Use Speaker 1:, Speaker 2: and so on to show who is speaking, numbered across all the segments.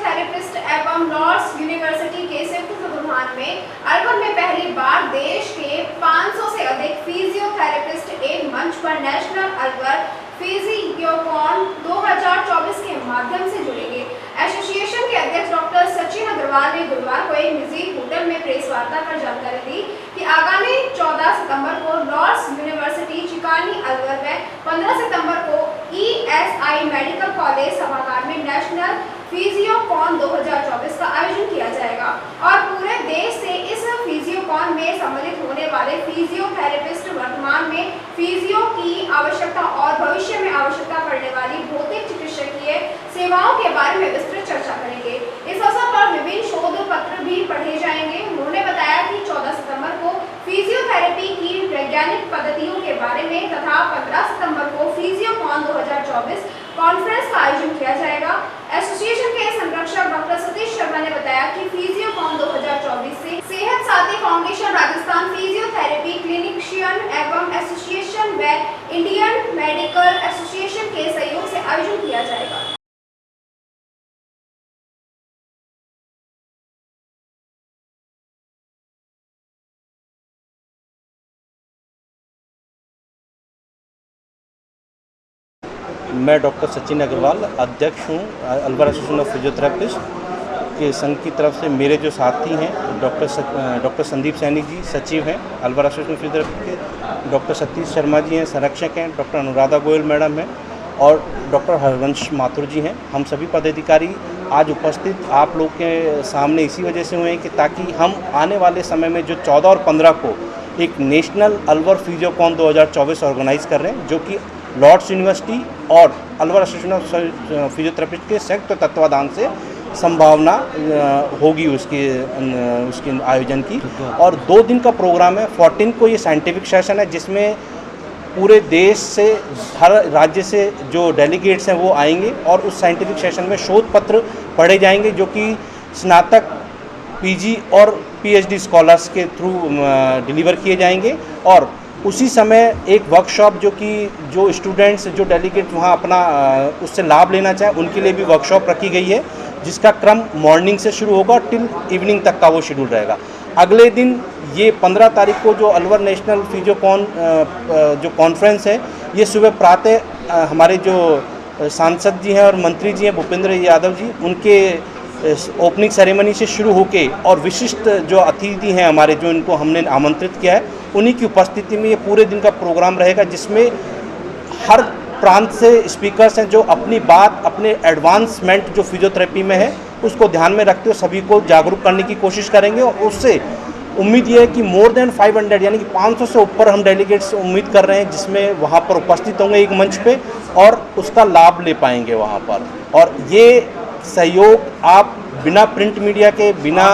Speaker 1: Physiotherapist एवं Lord's university के संयुक्त तत्वाधान में अलवर में पहली बार देश के 500 से अधिक फिजियोथेरेपिस्ट एक मंच पर नेशनल अलवर फिजियोकॉन 2024 के माध्यम से जुड़ेंगे। एसोसिएशन के अध्यक्ष डॉक्टर सचिन अग्रवाल ने गुरुवार को एक निजी होटल में प्रेस वार्ता कर जानकारी दी कि आगामी 14 सितंबर को लॉर्ड्स यूनिवर्सिटी चिकानी अलवर में 15 सितंबर को ESI मेडिकल कॉलेज सभागार में नेशनल फिजियोकॉन 2024 का आयोजन किया जाएगा और पूरे देश से इस फिजियोकॉन में सम्मिलित होने वाले फिजियोथेरेपिस्ट वर्तमान में फिजियो की आवश्यकता और भविष्य में आवश्यकता पड़ने वाली भौतिक चिकित्सकीय सेवाओं के बारे में विस्तृत चर्चा करेंगे। इस अवसर पर विभिन्न शोध पत्र भी पढ़े जाएंगे। उन्होंने बताया कि 14 सितंबर को फिजियोथेरेपी की वैज्ञानिक पद्धतियों के बारे में तथा 15 सितंबर को फिजियोकॉन 2024 कॉन्फ्रेंस का आयोजन किया जाएगा। एसोसिएशन के संरक्षक डॉक्टर सतीश शर्मा ने बताया कि फिजियोकॉन 2024 से सेहत साथी फाउंडेशन, राजस्थान फिजियोथेरेपी क्लिनिशियन एवं एसोसिएशन व इंडियन मेडिकल एसोसिएशन के सहयोग से आयोजन किया जाएगा।
Speaker 2: मैं डॉक्टर सचिन अग्रवाल अध्यक्ष हूँ अलवर एसोसिएशन ऑफ फिजियोथेरेपिस्ट के संघ की तरफ से। मेरे जो साथी हैं डॉक्टर संदीप सैनी जी सचिव हैं अलवर एसोसिएशन ऑफ फिजियोथेरेपी के, डॉक्टर सतीश शर्मा जी हैं संरक्षक हैं, डॉक्टर अनुराधा गोयल मैडम हैं और डॉक्टर हरवंश माथुर जी हैं। हम सभी पदाधिकारी आज उपस्थित आप लोग के सामने इसी वजह से हुए हैं कि ताकि हम आने वाले समय में जो 14 और 15 को एक नेशनल अलवर फिजियोकॉन 2024 ऑर्गेनाइज कर रहे हैं, जो कि लॉर्ड्स यूनिवर्सिटी और अलवर एसोसिएशन ऑफ फिजियोथेरेपिस्ट के संयुक्त तत्वाधान से संभावना होगी उसके आयोजन की। और 2 दिन का प्रोग्राम है। 14 को ये साइंटिफिक सेशन है जिसमें पूरे देश से, हर राज्य से जो डेलीगेट्स हैं वो आएंगे और उस साइंटिफिक सेशन में शोध पत्र पढ़े जाएंगे जो कि स्नातक, PG और PhD स्कॉलर्स के थ्रू डिलीवर किए जाएंगे। और उसी समय एक वर्कशॉप जो स्टूडेंट्स, जो डेलीगेट वहाँ अपना उससे लाभ लेना चाहें उनके लिए भी वर्कशॉप रखी गई है, जिसका क्रम मॉर्निंग से शुरू होगा टिल इवनिंग तक का वो शेड्यूल रहेगा। अगले दिन ये 15 तारीख को जो अलवर नेशनल फिजियोकॉन जो कॉन्फ्रेंस है, ये सुबह प्रातः हमारे जो सांसद जी हैं और मंत्री जी हैं भूपेंद्र यादव जी, उनके ओपनिंग सेरेमनी से शुरू होके और विशिष्ट जो अतिथि हैं हमारे, जो इनको हमने आमंत्रित किया है, उन्हीं की उपस्थिति में ये पूरे दिन का प्रोग्राम रहेगा, जिसमें हर प्रांत से स्पीकर्स हैं जो अपनी बात, अपने एडवांसमेंट जो फिजियोथेरेपी में है उसको ध्यान में रखते हुए सभी को जागरूक करने की कोशिश करेंगे। और उससे उम्मीद ये है कि मोर देन 500 यानी कि 500 से ऊपर हम डेलीगेट्स उम्मीद कर रहे हैं, जिसमें वहाँ पर उपस्थित होंगे एक मंच पे और उसका लाभ ले पाएंगे वहाँ पर। और ये सहयोग आप बिना प्रिंट मीडिया के, बिना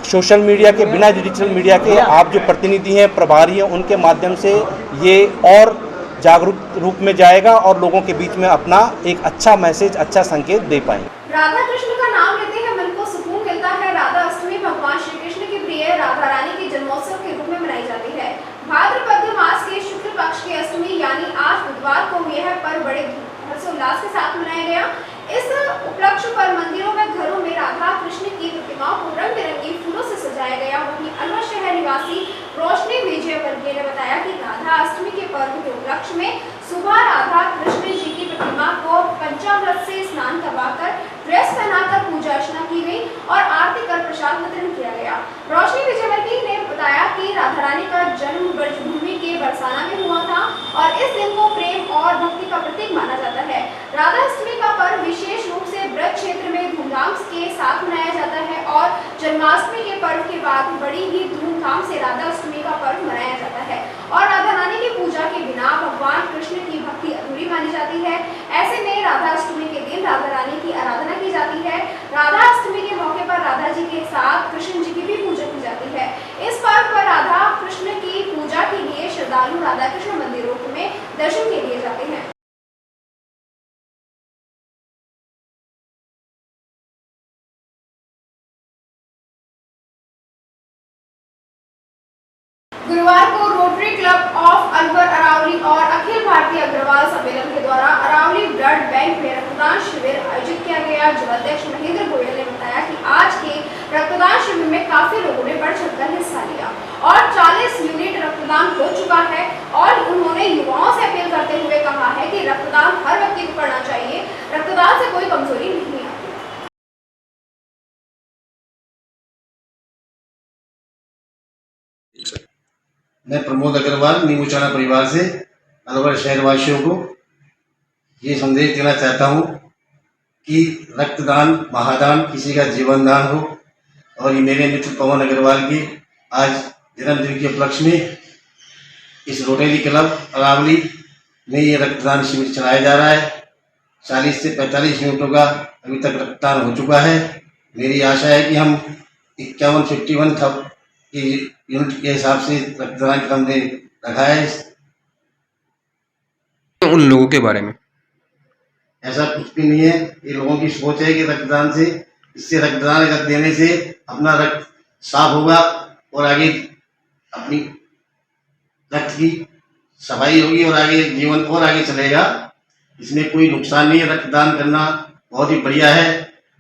Speaker 2: सोशल मीडिया के, बिना डिजिटल मीडिया के, आप जो प्रतिनिधि हैं, प्रभारी हैं, उनके माध्यम से ये और जागरूक रूप में जाएगा और लोगों के बीच में अपना एक अच्छा मैसेज, अच्छा संकेत दे पाएंगे।
Speaker 1: राधा कृष्ण का नाम लेते हैं मन को सुकून मिलता है। राधा अष्टमी भगवान श्री कृष्ण की प्रिय राधा रानी के जन्मोत्सव के रूप में मनाई जाती है। भाद्रपद मास के शुक्ल पक्ष की अष्टमी यानी आज बुधवार को यह पर्व बड़े हर्षोल्लास के साथ मनाया गया। इस उपलक्ष्य पर मंदिरों में, घरों में राधा कृष्ण की प्रतिमाओं को रंग बिरंगी फूलों से सजाया गया। वहीं अलवर शहर निवासी रोशनी विजयवर्गीय ने बताया कि राधा अष्टमी के पर्व के उपलक्ष्य में सुबह राधा कृष्ण जी की प्रतिमा को पंचामृत से स्नान करवाकर ड्रेस पहनाकर पूजा अर्चना की गई और आरती कर प्रसाद वितरण किया गया। रोशनी विजयवर्गीय ने बताया कि राधा रानी का जन्म ब्रजभूमि के बरसाना में हुआ था और इस दिन को प्रेम और भक्ति का प्रतीक माना जाता है। राधा अष्टमी का पर्व विशेष रूप से ब्रज क्षेत्र में धूमधाम के साथ मनाया जाता है और जन्माष्टमी के पर्व के बाद बड़ी ही धूमधाम से राधा अष्टमी का पर्व मनाया जाता है। और राधा रानी की पूजा के बिना भगवान कृष्ण की भक्ति अधूरी मानी जाती है। ऐसे में राधा अष्टमी के दिन राधा रानी की आराधना की जाती है। राधा अष्टमी के मौके पर राधा जी के साथ कृष्ण जी की भी पूजा की जाती है। इस पर्व पर राधा कृष्ण की पूजा के लिए श्रद्धालु राधा कृष्ण मंदिरों में दर्शन के लिए जाते हैं। गुरुवार को Rotary Club of Alwar Aravali और अखिल भारतीय अग्रवाल सम्मेलन के द्वारा अरावली ब्लड बैंक में रक्तदान शिविर आयोजित किया गया, जो अध्यक्ष महेंद्र गोयल आज के रक्तदान शिविर में काफी लोगों ने बढ़ चढ़कर हिस्सा लिया और 40 यूनिट रक्तदान हो चुका है। और उन्होंने युवाओं से अपील करते हुए कहा है कि रक्तदान हर व्यक्ति को करना चाहिए, रक्तदान से कोई कमजोरी नहीं आती।
Speaker 3: मैं प्रमोद अग्रवाल नीमूचाना परिवार से अलवर शहरवासियों को ये संदेश देना चाहता हूँ कि रक्तदान महादान किसी का जीवन दान हो। और ये मेरे मित्र पवन अग्रवाल की आज जन्मदिन के उपलक्ष्य में इस रोटरी क्लब अरावली में ये रक्तदान शिविर चलाया जा रहा है। 40 से 45 यूनिटों का अभी तक रक्तदान हो चुका है। मेरी आशा है कि हम 51 था कि यूनिट के हिसाब से रक्तदान क्रम ने रखा है।
Speaker 4: उन लोगों के बारे में
Speaker 3: ऐसा कुछ भी नहीं है, ये लोगों की सोच है कि रक्तदान से इससे रक्तदान रक्त देने से अपना रक्त साफ होगा और आगे अपनी रक्त की सफाई होगी और आगे जीवन और आगे चलेगा। इसमें कोई नुकसान नहीं है। रक्तदान करना बहुत ही बढ़िया है।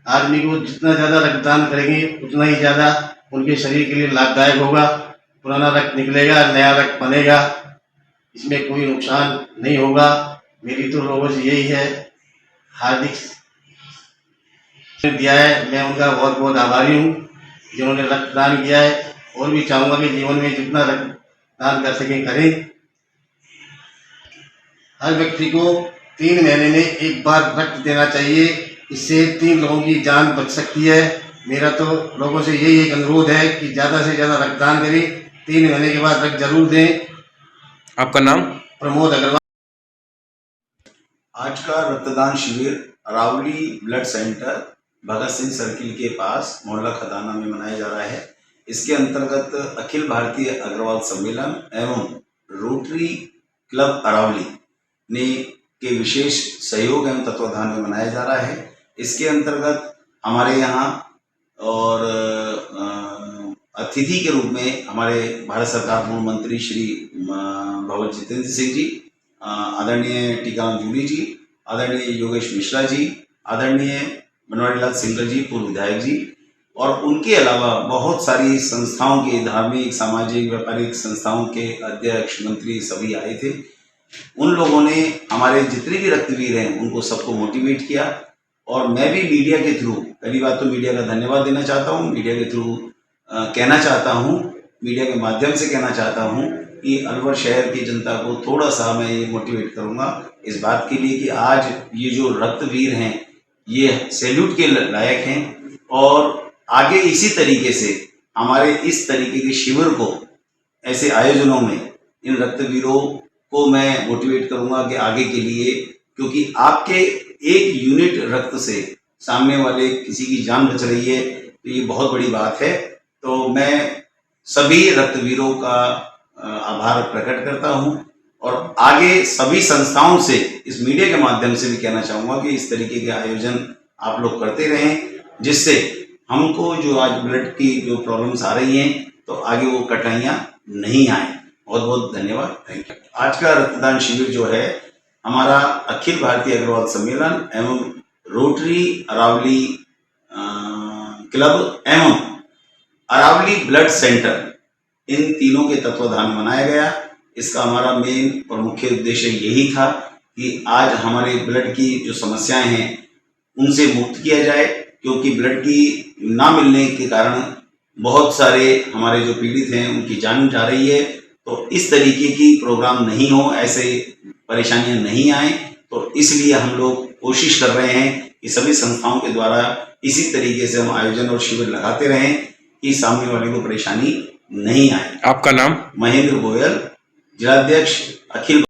Speaker 3: आदमी को जितना ज़्यादा रक्तदान करेंगे उतना ही ज़्यादा उनके शरीर के लिए लाभदायक होगा। पुराना रक्त निकलेगा, नया रक्त बनेगा, इसमें कोई नुकसान नहीं होगा। मेरी तो लोगों से यही है, हार्दिक दिया है, मैं उनका बहुत बहुत आभारी हूँ जिन्होंने रक्तदान किया है। और भी चाहूँगा कि जीवन में जितना रक्तदान कर सकें करें। हर व्यक्ति को 3 महीने में एक बार रक्त देना चाहिए, इससे 3 लोगों की जान बच सकती है। मेरा तो लोगों से यही एक अनुरोध है कि ज़्यादा से ज़्यादा रक्तदान करें। 3 महीने के बाद रक्त जरूर दें।
Speaker 4: आपका नाम?
Speaker 3: प्रमोद अग्रवाल।
Speaker 5: आज का रक्तदान शिविर Aravalli blood centre Bhagat Singh circle के पास मोहल्ला खदाना में मनाया जा रहा है। इसके अंतर्गत अखिल भारतीय अग्रवाल सम्मेलन एवं रोटरी क्लब अरावली ने के विशेष सहयोग एवं तत्वाधान में मनाया जा रहा है। इसके अंतर्गत हमारे यहाँ और अतिथि के रूप में हमारे भारत सरकार पूर्व मंत्री श्री भगवत जितेंद्र सिंह जी, आदरणीय टीकाराम जूली जी, आदरणीय योगेश मिश्रा जी, आदरणीय बनवारी लाल सिंगल जी पूर्व विधायक जी, और उनके अलावा बहुत सारी संस्थाओं के, धार्मिक, सामाजिक, व्यापारिक संस्थाओं के अध्यक्ष, मंत्री सभी आए थे। उन लोगों ने हमारे जितने भी रक्तवीर हैं उनको सबको मोटिवेट किया। और मैं भी मीडिया के थ्रू, पहली बात तो मीडिया का धन्यवाद देना चाहता हूँ, मीडिया के थ्रू कहना चाहता हूँ, मीडिया के माध्यम से कहना चाहता हूँ कि अलवर शहर की जनता को थोड़ा सा मैं ये मोटिवेट करूँगा इस बात के लिए कि आज ये जो रक्तवीर हैं ये सैल्यूट के लायक हैं। और आगे इसी तरीके से हमारे इस तरीके के शिविर को, ऐसे आयोजनों में इन रक्तवीरों को मैं मोटिवेट करूँगा कि आगे के लिए, क्योंकि आपके एक यूनिट रक्त से सामने वाले किसी की जान बच रही है तो ये बहुत बड़ी बात है। तो मैं सभी रक्तवीरों का आभार प्रकट करता हूं और आगे सभी संस्थाओं से, इस मीडिया के माध्यम से भी कहना चाहूँगा कि इस तरीके के आयोजन आप लोग करते रहें, जिससे हमको जो आज ब्लड की जो प्रॉब्लम्स आ रही हैं तो आगे वो कठिनाइयाँ नहीं आए। बहुत बहुत धन्यवाद, थैंक यू। आज का रक्तदान शिविर जो है हमारा अखिल भारतीय अग्रवाल सम्मेलन एवं रोटरी अरावली क्लब एवं अरावली ब्लड सेंटर, इन तीनों के तत्वाधान में मनाया गया। इसका हमारा मेन और मुख्य उद्देश्य यही था कि आज हमारे ब्लड की जो समस्याएं हैं उनसे मुक्त किया जाए, क्योंकि ब्लड की ना मिलने के कारण बहुत सारे हमारे जो पीड़ित हैं उनकी जान जा रही है। तो इस तरीके की प्रोग्राम नहीं हो, ऐसे परेशानियां नहीं आए, तो इसलिए हम लोग कोशिश कर रहे हैं कि सभी संस्थाओं के द्वारा इसी तरीके से हम आयोजन और शिविर लगाते रहें कि सामने वाले को परेशानी नहीं आए।
Speaker 4: आपका नाम?
Speaker 5: महेंद्र गोयल, जिलाध्यक्ष अखिल।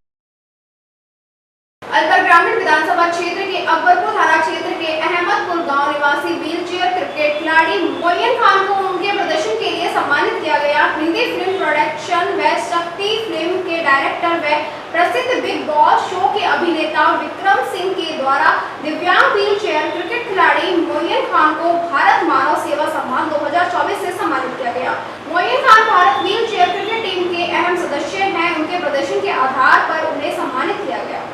Speaker 1: अलवर ग्रामीण विधानसभा क्षेत्र के अकबरपुर थाना क्षेत्र के अहमदपुर गांव निवासी व्हीलचेयर क्रिकेट खिलाड़ी मोइन खान को उनके प्रदर्शन के लिए सम्मानित किया गया। हिंदी फिल्म प्रोडक्शन व शक्ति फिल्म के डायरेक्टर व प्रसिद्ध बिग बॉस शो के अभिनेता विक्रम सिंह के द्वारा दिव्यांग व्हीलचेयर क्रिकेट खिलाड़ी मोइन खान को भारत मानव सेवा सम्मान 2024 से सम्मानित किया गया। Moin Khan Bharat wheelchair cricket team के अहम सदस्य हैं। उनके प्रदर्शन के आधार पर उन्हें सम्मानित किया गया।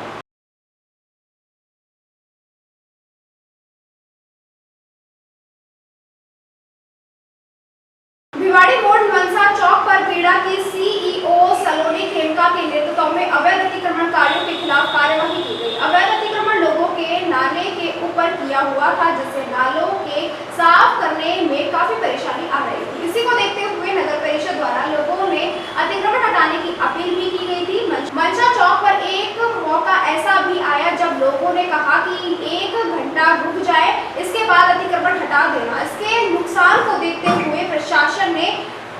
Speaker 1: भिवाड़ी मोड़ मनसा चौक पर पीड़ा की सीईओ सलोनी खेमका के नेतृत्व में अवैध अतिक्रमणकारियों के खिलाफ कार्यवाही की गई। अवैध अतिक्रमण लोगों के नाले के ऊपर किया हुआ था, जिससे नालों के साफ करने में काफी परेशानी आ रही थी। इसी को देखते हुए नगर परिषद द्वारा लोगों ने अतिक्रमण हटाने की अपील भी की गई थी। मनसा चौक पर एक मौका ऐसा भी आया जब लोगों ने कहा कि 1 घंटा रुक जाए, इसके बाद अतिक्रमण हटा देना। इसके नुकसान को देखते हुए प्रशासन ने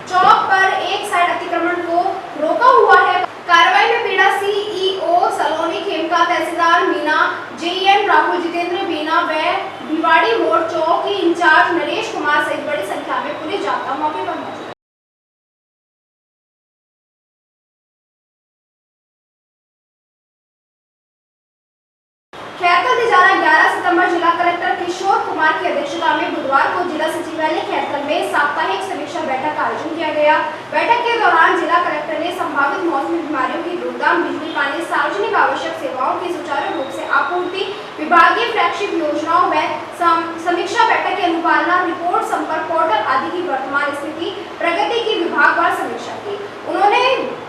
Speaker 1: चौक पर एक साइड अतिक्रमण को रोका हुआ है। कार्रवाई में पीड़ा सीईओ सलोनी खेमका, तहसीलदार मीना, जेईएम राहुल, जितेंद्र बीना व भिवाड़ी मोड़ चौक की इंचार्ज नरेश कुमार सहित बड़ी संख्या में पुलिस जाब्ता मौके पर मौजूद। खैरकल दिजारा 11 सितंबर जिला कलेक्टर किशोर कुमार की अध्यक्षता में बुधवार को जिला सचिवालय खैरकल में साप्ताहिक समीक्षा बैठक का आयोजन किया गया। बैठक के दौरान जिला कलेक्टर ने संभावित मौसमी बीमारियों की रोकथाम, बिजली, पानी, सार्वजनिक आवश्यक सेवाओं की सुचारू रूप से आपूर्ति, विभागीय फ्लैगशिप योजनाओं में समीक्षा बैठक की अनुपालना, रिपोर्ट, संपर्क पोर्टल आदि की वर्तमान स्थिति, प्रगति की विभागवार समीक्षा की। उन्होंने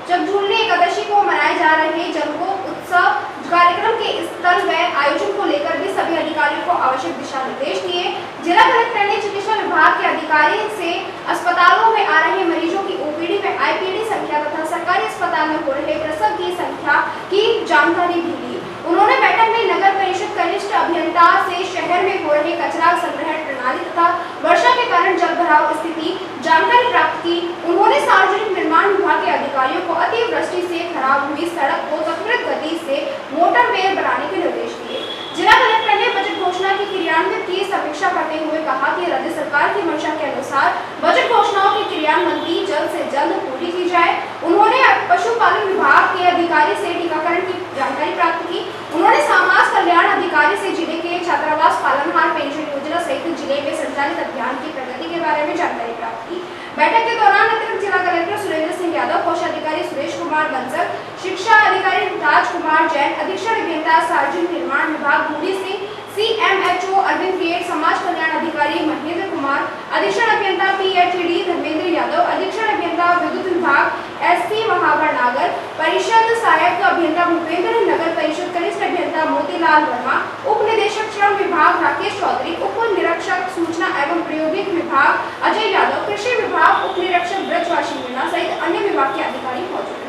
Speaker 1: जगझूलने एकादशी को मनाए जा रहे जन्मोत्सव उत्सव कार्यक्रम के स्थल व आयोजन को लेकर भी सभी अधिकारियों को आवश्यक दिशा निर्देश दिए। जिला कलेक्टर ने चिकित्सा विभाग के अधिकारी से अस्पतालों में आ रहे मरीजों की ओपीडी में आईपीडी संख्या तथा सरकारी अस्पताल में हो रहे प्रसव की संख्या की जानकारी भी दी। उन्होंने बैठक में नगर परिषद कनिष्ठ अभियंता से शहर में हो रहे कचरा संग्रहण प्रणाली तथा वर्षा के कारण जल भराव स्थिति जानकारी प्राप्त की। उन्होंने सार्वजनिक निर्माण विभाग के अधिकारियों को अतिवृष्टि से खराब हुई सड़क को त्वरित गति से मोटरवे बनाने के निर्देश दिए। जिला कलेक्टर ने बजट घोषणा की क्रियान्वयन की समीक्षा करते हुए कहा कि राज्य सरकार की मंशा के अनुसार बजट घोषणाओं की क्रियान्वयन की जल्द से जल्द पूरी की जाए। उन्होंने पशुपालन विभाग के अधिकारी से टीकाकरण की जानकारी प्राप्त की। उन्होंने समाज कल्याण अधिकारी से जिले के छात्रावास, पालनहार पेंशन योजना सहित जिले में संचालित अभियान की प्रगति के बारे में जानकारी प्राप्त की। बैठक के दौरान अतिरिक्त जिला कलेक्टर सुरेंद्र सिंह यादव, कोषाधिकारी सुरेश कुमार बंसल, शिक्षा अधिकारी राजकुमार जैन, अधीक्षण अभियंता सार्वजनिक निर्माण विभाग भूरी सिंह, सीएमएचओ अरविंद गेट, समाज कल्याण अधिकारी महेंद्र कुमार, अधीक्षण अभियंता पीएचडी धर्मेंद्र यादव, अधीक्षण अभियंता विद्युत विभाग एसपी महावर नागर, परिषद सहायक अभियंता भूपेंद्र, नगर परिषद कनिष्ठ अभियंता मोतीलाल वर्मा, उप निदेशक श्रम विभाग राकेश चौधरी, उप निरीक्षक सूचना एवं प्रायोगिक विभाग अजय यादव, कृषि विभाग उप निरीक्षक ब्रजवासी मीणा सहित अन्य विभाग के अधिकारी मौजूद रहे।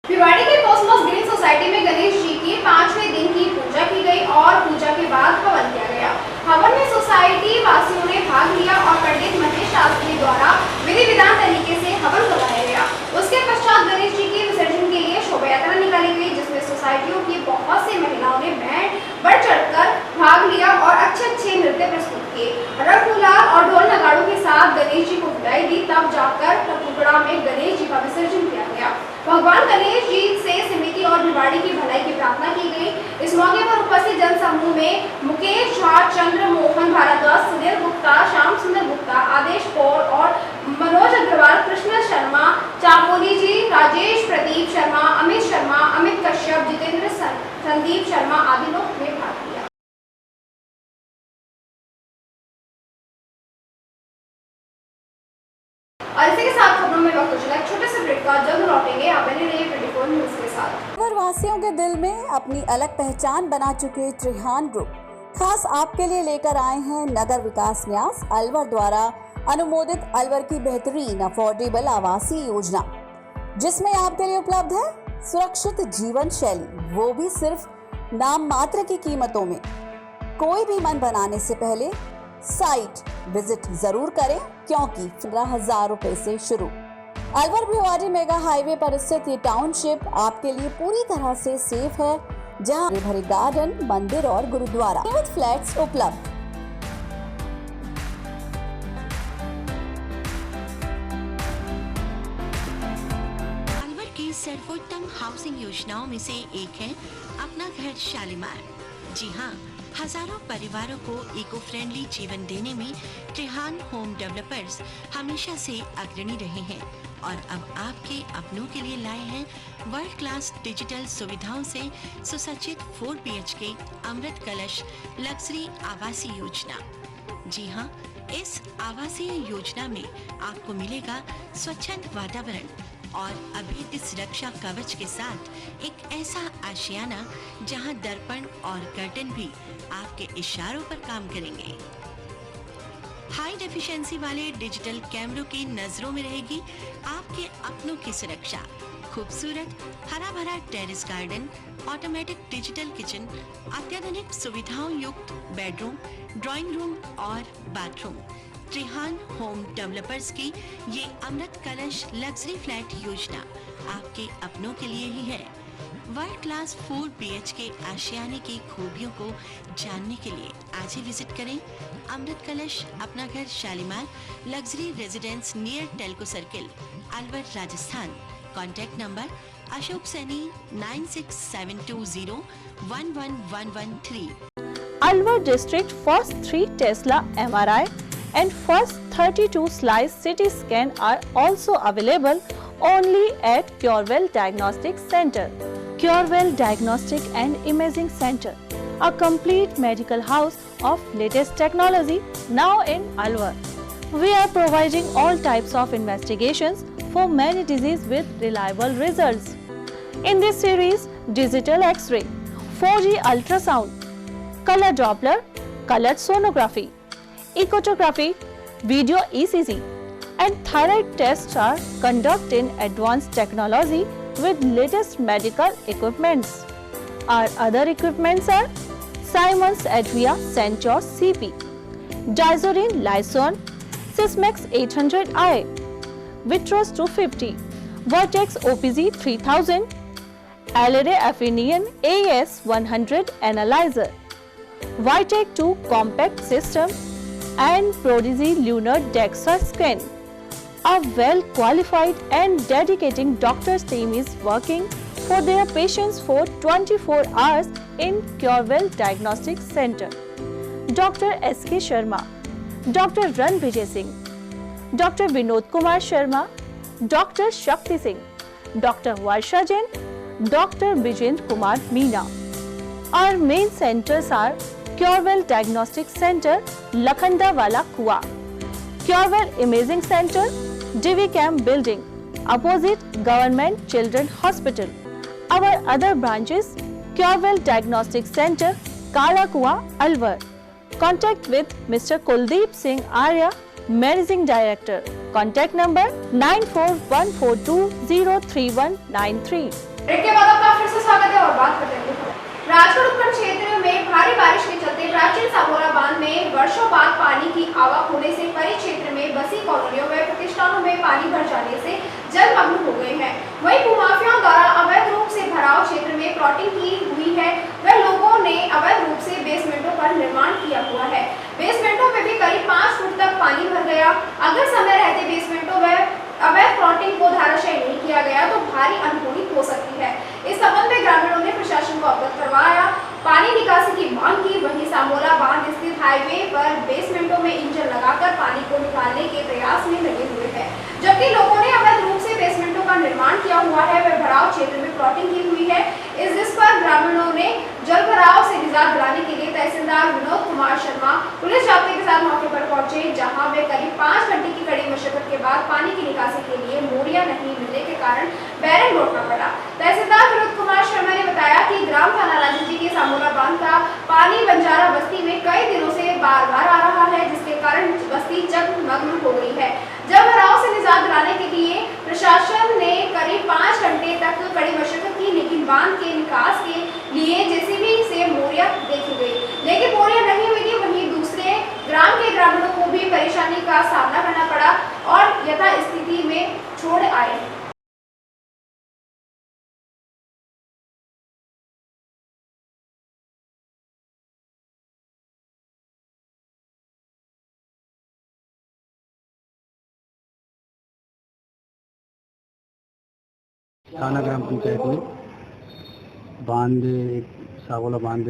Speaker 1: भिवाड़ी के कॉस्मोस ग्रीन सोसाइटी में गणेश जी की 5वें दिन की पूजा की गई और पूजा के बाद हवन किया गया। हवन में सोसाइटी वासियों ने भाग लिया और पंडित महेश शास्त्री द्वारा विधि विधान तरीके से हवन करवाया गया। उसके पश्चात गणेश जी के विसर्जन के लिए शोभा यात्रा निकाली गई, जिसमें सोसाइटियों की बहुत सी महिलाओं ने बढ़ चढ़कर भाग लिया और अच्छे नृत्य प्रस्तुत किए। रंग गुलाल और ढोल नगाड़ों के साथ गणेश जी को विदाई दी, तब जाकर टपुकड़ा में गणेश जी का विसर्जन किया गया। भगवान गणेश जी से समिति और भिवाड़ी की भलाई की प्रार्थना की गई। इस मौके पर उपस्थित जनसमूह में मुकेश झा, चंद्र मोहन भारद्वाज, सुनील गुप्ता, श्याम सुंदर गुप्ता, आदेश कौर और मनोज अग्रवाल, कृष्ण शर्मा, चामोली जी, राजेश प्रदीप शर्मा, अमित शर्मा, अमित कश्यप, जितेंद्र संदीप शर्मा आदि लोग ने भाग लिया। और इसी के साथ खबरों में वक्त चला एक छोटे से ब्रेक का, जल्द लौटेंगे। आप बने रहिए 24 न्यूज़ के साथ।
Speaker 6: वासियों के दिल में अपनी अलग पहचान बना चुके त्रिहान ग्रुप खास आपके लिए लेकर आए हैं नगर विकास न्यास अलवर द्वारा अनुमोदित अलवर की बेहतरीन अफोर्डेबल आवासीय योजना, जिसमें आपके लिए उपलब्ध है सुरक्षित जीवन शैली, वो भी सिर्फ नाम मात्र की कीमतों में। कोई भी मन बनाने से पहले साइट विजिट जरूर करें, क्योंकि 15,000 रुपए से शुरू। अलवर भिवाड़ी मेगा हाईवे पर स्थित ये टाउनशिप आपके लिए पूरी तरह से सेफ है, जहां भरे गार्डन, मंदिर और गुरुद्वारा विद फ्लैट्स उपलब्ध।
Speaker 7: अलवर की सर्वोत्तम हाउसिंग योजनाओं में से एक है अपना घर शालीमार। जी हाँ, हजारों परिवारों को इको फ्रेंडली जीवन देने में त्रिहान होम डेवलपर्स हमेशा से अग्रणी रहे हैं और अब आपके अपनों के लिए लाए हैं वर्ल्ड क्लास डिजिटल सुविधाओं से सुसज्जित 4 BHK अमृत कलश लग्जरी आवासीय योजना। जी हाँ, इस आवासीय योजना में आपको मिलेगा स्वच्छंद वातावरण और अभेद्य सुरक्षा कवच के साथ एक ऐसा आशियाना जहां दर्पण और कर्टन भी आपके इशारों पर काम करेंगे। हाई डेफिशिएंसी वाले डिजिटल कैमरों की नजरों में रहेगी आपके अपनों की सुरक्षा। खूबसूरत हरा भरा terrace garden, automatic digital kitchen, अत्याधुनिक सुविधाओं युक्त बेडरूम, ड्राइंग रूम और बाथरूम। त्रिहान होम डेवलपर्स की ये अमृत कलश लग्जरी फ्लैट योजना आपके अपनों के लिए ही है। वर्ल्ड क्लास 4 BHK आशियाने की खूबियों को जानने के लिए आज ही विजिट करें अमृत कलश अपना घर Shalimar luxury residence near Telco circle, Alwar, Rajasthan. Contact number Ashok Saini 9672011113।
Speaker 8: Alwar district first 3 Tesla MRI and first 32 slice CT scan are also available only at Curewell Diagnostic Center. Curewell Diagnostic and Imaging Center, a complete medical house of latest technology now in Alwar. We are providing all types of investigations for many diseases with reliable results. In this series, digital X-ray, 4G ultrasound, color Doppler, colored sonography, echocardiogram, video ECG, and thyroid tests are conducted in advanced technology with latest medical equipments. Our other equipments are Siemens Advia Centros CP, Dizorin Lyson, Sysmex 800i, Vitros 250, Vertex OPZ 3000, Alere Affinion AS100 Analyzer, Vitec 2 Compact System, and Prodigy Lunar DEXA Scan. A well-qualified and dedicated doctors team is working for their patients for 24 hours in Curewell Diagnostic Center. Dr. S.K. Sharma, Dr. Ran Vijay Singh, Dr. Vinod Kumar Sharma, Dr. Shakti Singh, Dr. Varsha Jain, Dr. Vijendra Kumar Meena. Our main centers are Curewell Diagnostic Center, Lakhandawala Kua, Curewell Imaging Center, DV Camp Building, opposite Government Children Hospital. Our other branches, Curewell Diagnostic Center, Kala Kua, Alwar. Contact with Mr. Kuldeep Singh Arya, Managing Director. Contact number 9414203193.
Speaker 1: Break के बाद आपका फिर से स्वागत है और बात करते हैं राजकोट उपखंड क्षेत्र में भारी बारिश के चलते प्राचीन सामोरा बांध में वर्षों बाद पानी की आवक होने से परिक्षेत्र में बसी कॉलोनियों में प्रतिष्ठानों में पानी भर जाने से जलमग्न हो गए हैं। वहीं भूमाफियाओं द्वारा अवैध रूप से भराव क्षेत्र में प्लॉटिंग की हुई है व लोगों ने अवैध रूप से बेसमेंटों पर निर्माण किया हुआ है। बेसमेंटों में भी करीब 5 फुट तक पानी भर गया। अगर समय रहते बेसमेंटों में अवैध प्लॉटिंग को धाराशायी नहीं किया गया तो भारी अनहोनी हो सकती है। इस संबंध में ग्रामीणों ने प्रशासन को अवगत करवाया, पानी निकासी की मांग की। वहीं सामोला बांध स्थित हाईवे पर बेसमेंटों में इंजन लगाकर पानी को निकालने के प्रयास में लगे हुए हैं, जबकि लोगों ने अवैध रूप से बेसमेंटों का निर्माण किया हुआ है व भराव क्षेत्र में प्लॉटिंग की हुई है। जिस पर ग्रामीणों ने जल भराव से निजात दिलाने के लिए तहसीलदार विनोद कुमार शर्मा पुलिस जाब्ते के साथ मौके पर पहुंचे, जहां वे करीब 5 घंटे की कड़ी मशक्कत के बाद पानी की निकासी के लिए मोरिया नहीं मिलने के कारण बैरन रोकना पड़ा। तहसीलदार विनोद कुमार शर्मा ने बताया कि ग्राम थाना राजन जी के सामोला बांध का पानी बंजारा बस्ती में कई दिनों से बार बार आ रहा है, जिसके कारण बस्ती जलमग्न हो गई है। जल भराव से निजात दिलाने के लिए प्रशासन ने करीब 5 घंटे तक कड़ी मशक्कत की, लेकिन बांध के निकास के लिए जेसीबी से मोरिया देखी गई, लेकिन मोरिया नहीं हुई थी। वहीं दूसरे ग्राम के ग्रामीणों को भी परेशानी का सामना करना पड़ा और यथास्थिति में छोड़ आए।
Speaker 9: थाना ग्राम पंचायत में बांध सागोला बांध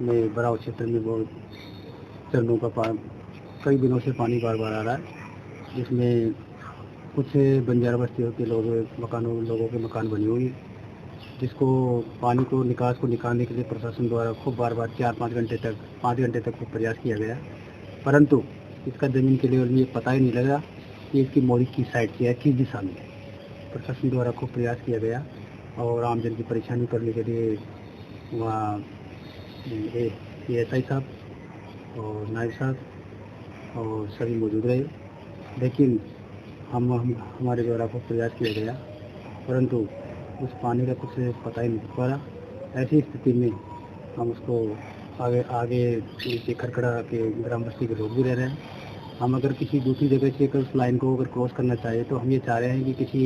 Speaker 9: में बराव क्षेत्र में बहुत चरणों का कई दिनों से पानी बार बार आ रहा है, जिसमें कुछ बंजारा बस्तियों के लोगों के मकान बनी हुई है, जिसको पानी को निकालने के लिए प्रशासन द्वारा खूब बार 5 घंटे तक प्रयास किया गया, परंतु इसका ज़मीन के लेवल में ये पता ही नहीं लगा कि इसकी मोरी किस साइड की है, किस दिशा में है। प्रशासन द्वारा खूब प्रयास किया गया और आमजन की परेशानी करने के लिए वहाँ ASI साहब और नायब साहब और सभी मौजूद रहे, लेकिन हमारे द्वारा खूब प्रयास किया गया, परंतु उस पानी का कुछ पता ही नहीं पड़ा। ऐसी स्थिति में हम उसको आगे नीचे खरखड़ा के ग्राम बस्ती के लोग भी रह रहे हैं। हम अगर किसी दूसरी जगह से उस लाइन को अगर क्रॉस करना चाहे तो हम ये चाह रहे हैं कि किसी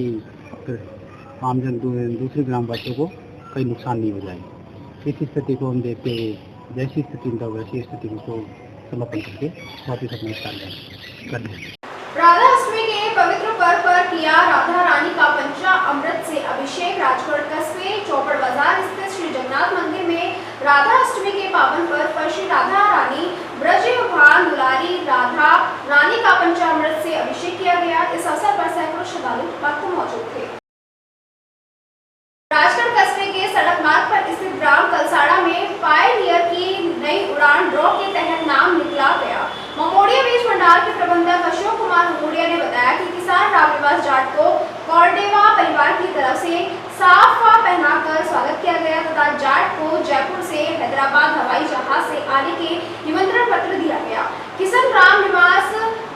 Speaker 9: आमजन दूसरे ग्रामवासियों को कोई नुकसान नहीं हो जाए। इस स्थिति को हम देखते हुए जैसी स्थिति में वैसी स्थिति को समापन करके वापिस अपने स्थान कर दें।
Speaker 1: राधा अष्टमी के पवित्र पर्व पर किया राधा रानी का पंचामृत से अभिषेक। राजकोट कस्बे चौपड़ बाजार स्थित श्री जगन्नाथ मंदिर में राधा अष्टमी के पावन पर्व पर श्री राधा रानी ब्रजभान दुलारी राधा रानी का पंचामृत से अभिषेक किया गया। इस अवसर पर सैकड़ों श्रद्धालु भक्त मौजूद थे। राजगढ़ कस्बे के सड़क मार्ग पर स्थित ग्राम कलसाड़ा में पायनियर की नई उड़ान ड्रॉ के तहत नाम निकला गया। ममोड़िया बीज भंडार के प्रबंधक अशोक कुमार ममोड़िया ने बताया कि किसान रामनिवास जाट को कौरडेवा परिवार की तरफ से साफा पहनाकर स्वागत किया गया तथा जाट को जयपुर से हैदराबाद हवाई जहाज से आने के निमंत्रण पत्र दिया गया। किसान रामनिवास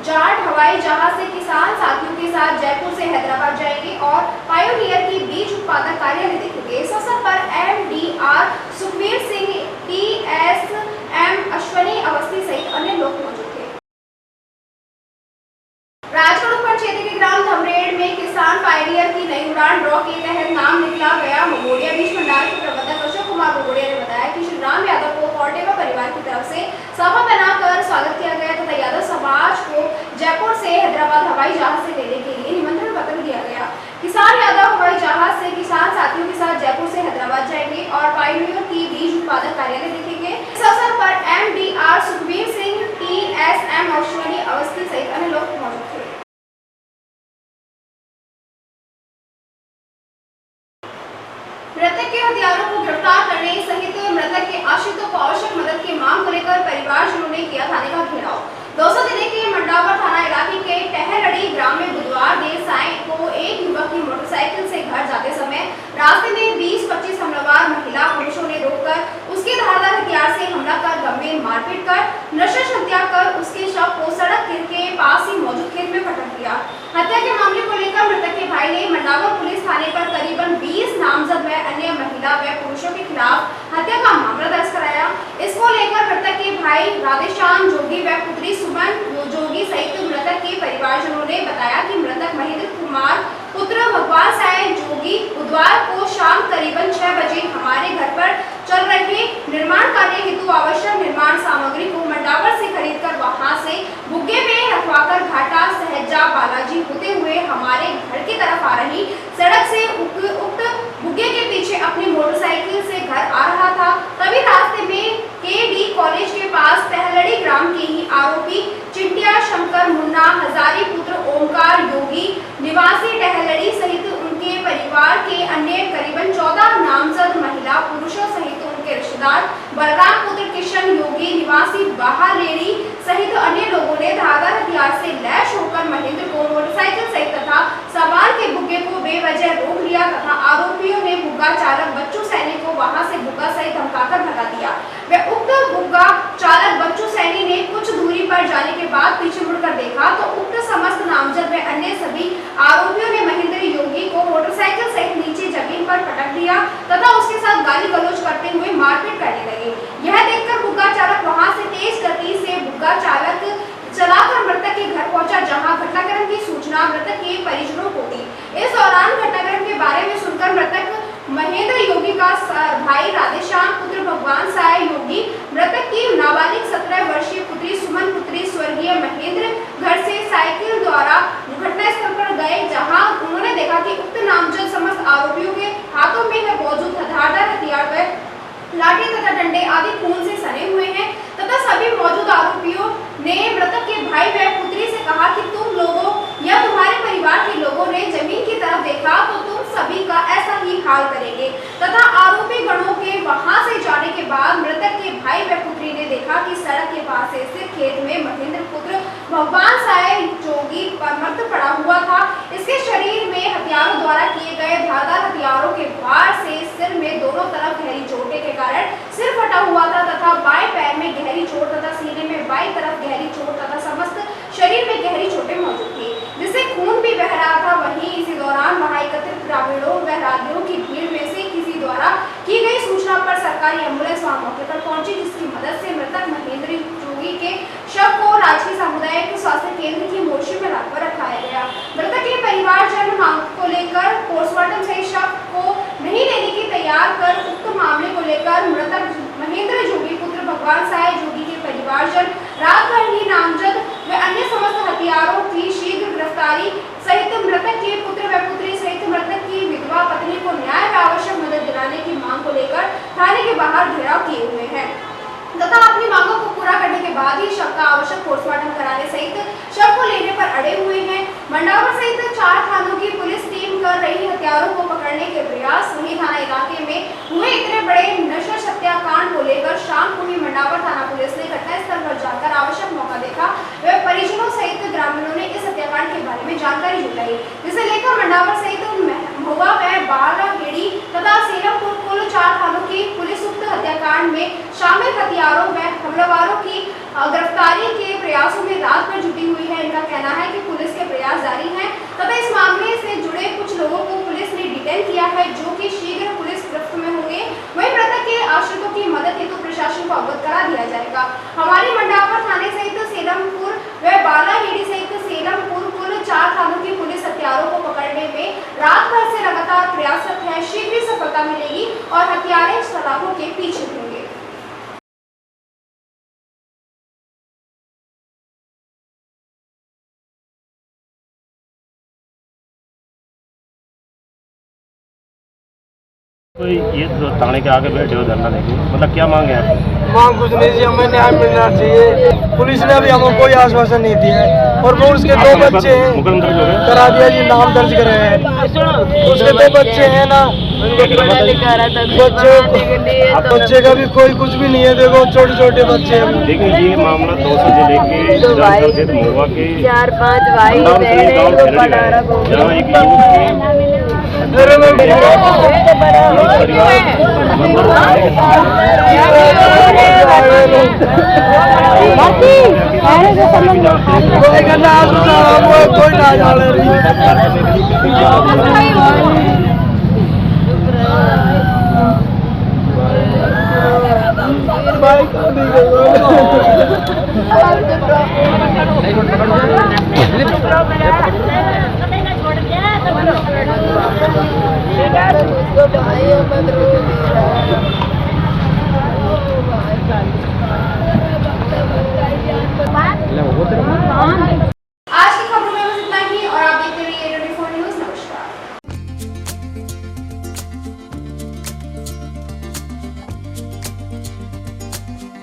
Speaker 1: जाट हवाई जहाज से किसान साथियों के साथ जयपुर से हैदराबाद जाएंगे और पायोनियर की बीज उत्पादक कार्यालय देखेंगे। इस अवसर पर MDR सुखबीर सिंह, TSM अश्वनी अवस्थी सहित अन्य लोग मौजूद थे। राजकोट उपखंड क्षेत्र के ग्राम धमरेड़ में किसान पायनियर की नई उड़ान ड्रॉ के तहत नाम निकला गया। ममोड़िया बीज भंडार के प्रबंधक अशोक कुमार ममोड़िया ने बताया कि श्री राम यादव को कौरडेवा परिवार की तरफ से सभा बनाकर स्वागत किया गया तथा यादव समाज को जयपुर से हैदराबाद हवाई जहाज से लेने के लिए निमंत्रण पत्र दिया गया। किसान यादव हवाई जहाज से किसान साथियों के साथ जयपुर से हैदराबाद जाएंगे और पायनियर की बीज उत्पादक कार्यालय देखेंगे। इस अवसर पर MDR सुखबीर सिंह, TSM अश्वनी अवस्थी सहित अन्य लोग मौजूद थे। मृतक के हत्यारों को गिरफ्तार करने सहित मृतक के आश्रितों को आवश्यक मदद की मांग को लेकर परिवारजनों ने किया थाने का घेराव। 200 जिले के मंडावर थाना इलाके के टहरड़ी ग्राम में बुधवार देर साय को एक युवक की मोटरसाइकिल से घर जाते समय रास्ते में 20-25 हमलावर महिला पुरुषों ने रोककर उसके धारदार हथियार से हमला कर गंभीर मारपीट कर नृशंस हत्या कर उसके शव को सड़क के पास ही मौजूद खेत में पटक दिया। हत्या के मामले को लेकर मृतक के भाई ने मंडावर पुलिस थाने पर करीबन 20 नामजद व अन्य महिला व पुरुषों के खिलाफ हत्या का मामला दर्ज कराया। इसको लेकर मृतक के भाई राधेश्याम जोगी व पुत्री सुमन जोगी सहित मृतक के परिवारजनों ने बताया कि मृतक महेंद्र कुमार पुत्र भगवान साय जोगी बुधवार को शाम करीबन 6 बजे हमारे घर पर चल रहे निर्माण कार्य हेतु आवश्यक निर्माण सामग्री को मंडावर से खरीदकर वहां से बुग्गे में रखवाकर घाटा सहजा बालाजी होते हुए हमारे घर की तरफ आ रही सड़क से उक्त बुग्गे के पीछे अपनी मोटरसाइकिल से घर आ रहा था। तभी रास्ते में KD कॉलेज के पास टहलड़ी ग्राम के ही आरोपी चिंटिया शंकर मुन्ना हजारी पुत्र ओमकार योगी निवासी टहलड़ी सहित उनके परिवार के अन्य करीबन 14 नामजद महिला पुरुषों सहित उनके रिश्तेदार बलराम पुत्र किशन योगी निवासी बाहरेरी सहित अन्य लोगों ने धारदार हथियार से लैश होकर महेंद्र को मोटरसाइकिल सहित तथा सवार के बुग्गे को बेवजह रोक लिया तथा आरोपियों ने बुग्गा चालक बच्चू सैनी को वहां से बुग्गा सहित धमकाकर भगा दिया। वे उक्त बुग्गा चालक बच्चू सैनी ने कुछ दूरी पर जाने के बाद पीछे मुड़कर देखा तो उक्त समस्त नामजद व अन्य सभी आरोपियों ने महेंद्र योगी को मोटरसाइकिल सहित नीचे जमीन पर पटक दिया तथा उसके साथ गाली गलौज करते हुए मारपीट करने लगे। यह देखकर बुग्गा चालक वहां से तेज गति से बुग्गा चालक चलाकर मृतक के घर पहुंचा, जहां घटनाक्रम की सूचना मृतक के परिजनों को दी। इस दौरान घटनाक्रम के बारे में सुनकर मृतक महेंद्र योगी का भाई राधेश्याम पुत्र भगवान साय योगी मृतक की नाबालिग 17 वर्षीय पुत्री सुमन पुत्री स्वर्गीय महेंद्र घर से साइकिल द्वारा घटनास्थल पर गए, जहां उन्होंने देखा कि उक्त नामजद समस्त आरोपियों के हाथों में है मौजूद धारदार हथियार व लाठी तथा डंडे आदि खून से सने हुए हैं तथा सभी मौजूद आरोपियों ने मृतक के भाई व पुत्री से कहा कि तुम लोगों या तुम्हारे परिवार के हुआ था। इसके शरीर में हथियारों द्वारा किए गए धारदार हथियारों के वार से सिर में दोनों तरफ गहरी चोटें के कारण सिर फटा हुआ था तथा बाएं पैर में गहरी चोट तथा सीने में बाईं तरफ गहरी चोट तथा समस्त शरीर में गहरी चोटें मौजूद थी, जिससे खून भी बह रहा था। वहीं इसी दौरान वहां एकत्रित ग्रामीणों व राहगीरों की भीड़ में से किसी द्वारा की गई सूचना पर सरकारी एम्बुलेंस वहां मौके पर पहुंची, जिसकी मदद से मृतक महेंद्र जोगी के शव को राजकीय सामुदायिक स्वास्थ्य केंद्र की मोर्चरी में लाकर रखाया गया। मृतक के परिवारजन मांग को लेकर पोस्टमार्टम सहित शव को नहीं लेने की तैयार कर उक्त मामले को लेकर मृतक महेंद्र जोगी पुत्र भगवान साय जोगी के परिवारजन रात भर ही नामजद व अन्य समस्त हथियारों की शीघ्र गिरफ्तारी सहित मृतक के पुत्र व पुत्री सहित मृतक की विधवा पत्नी को न्याय व आवश्यक मदद दिलाने की मांग को लेकर थाने के बाहर घेराव किए हुए हैं तथा अपनी मांगों को पूरा करने के बाद ही शव का आवश्यक पोस्टमार्टम कराने सहित शव को लेने पर अड़े हुए हैं। मंडावर सहित 4 थानों की पुलिस टीम कर रही हथियारों को पकड़ने के प्रयास। वहीं थाना इलाके में हुए इतने बड़े नशा हत्याकांड को लेकर शाम को ही मंडावर थाना पुलिस ने घटनास्थल पर जाकर आवश्यक मौका देखा व परिजनों सहित ग्रामीणों ने इस हत्याकांड के बारे में जानकारी जुटाई, जिसे लेकर मंडावर सहित महुआ व बारागेड़ी तथा सीरमपुर कुल 4 थानों की पुलिस उक्त हत्याकांड में शामिल हथियारों व हमलावरों की गिरफ्तारी के प्रयासों में रात भर जुटी हुई है। इनका कहना है कि पुलिस के प्रयास जारी हैं तथा इस मामले से जुड़े कुछ लोगों को पुलिस ने डिटेन किया है, जो कि शीघ्र पुलिस गिरफ्त में होंगे। वहीं मृतक के आश्रितों की मदद हेतु प्रशासन को अवगत करा दिया जाएगा। हमारी मंडावर थाने सहित सेलमपुर व बालाहेड़ी सहित सेलमपुर कुल 4 थानों की पुलिस हथियारों को पकड़ने में रात भर से लगातार प्रयासरत है। शीघ्र ही सफलता मिलेगी और हथियारे सलाखों के पीछे होंगे।
Speaker 2: तो ये जो थाने के आगे बैठे हो धरना देंगे, मतलब क्या मांग है आपकी?
Speaker 10: मांग कुछ नहीं जी, हमें न्याय मिलना चाहिए। पुलिस ने अभी हमें कोई आश्वासन नहीं दिया है और वो उसके 2 बच्चे हैं,
Speaker 2: मुकदमा दर्ज हो गया,
Speaker 10: करा दिया जी, नाम दर्ज करे हैं। उसके 2 बच्चे हैं ना, बच्चे का भी कोई कुछ भी नहीं है। देखो छोटे छोटे बच्चे हैं।
Speaker 2: देखिए ये मामला 200 जिले के महुआ के
Speaker 11: 4-5 भाई
Speaker 2: जहाँ एक युवक
Speaker 10: कोई